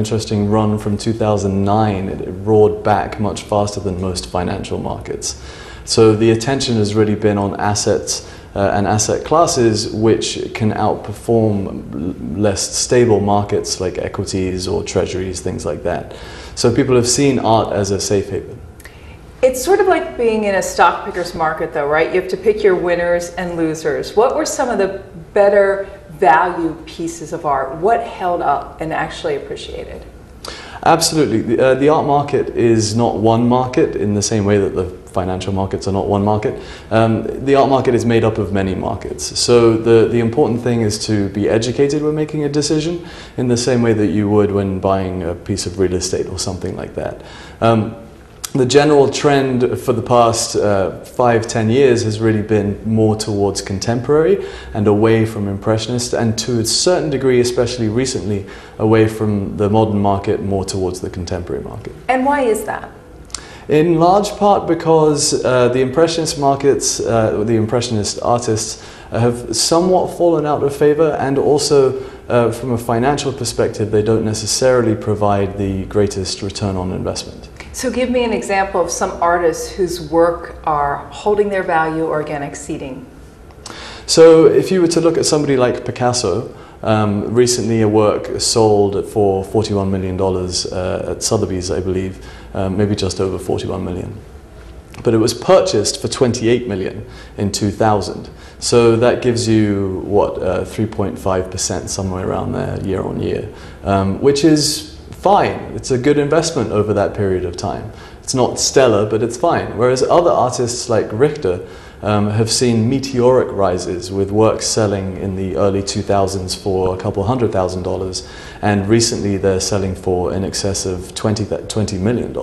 interesting run from 2009. It roared back much faster than most financial markets. So the attention has really been on assets and asset classes which can outperform less stable markets like equities or treasuries, things like that. So people have seen art as a safe haven. It's sort of like being in a stock picker's market though, right? You have to pick your winners and losers. What were some of the better value pieces of art? What held up and actually appreciated? Absolutely. The art market is not one market in the same way that the financial markets are not one market. The art market is made up of many markets. So the important thing is to be educated when making a decision in the same way that you would when buying a piece of real estate or something like that. The general trend for the past 5–10 years has really been more towards contemporary and away from impressionist, and to a certain degree, especially recently, away from the modern market, more towards the contemporary market. And why is that? In large part because the impressionist markets, the impressionist artists have somewhat fallen out of favor, and also from a financial perspective they don't necessarily provide the greatest return on investment. So give me an example of some artists whose work are holding their value or again exceeding. So if you were to look at somebody like Picasso, recently a work sold for $41 million at Sotheby's, I believe, maybe just over 41 million. But it was purchased for 28 million in 2000. So that gives you, what, 3.5%, somewhere around there, year on year, which is fine. It's a good investment over that period of time. It's not stellar, but it's fine. Whereas other artists like Richter have seen meteoric rises, with works selling in the early 2000s for a couple $100,000, and recently they're selling for in excess of $20 million.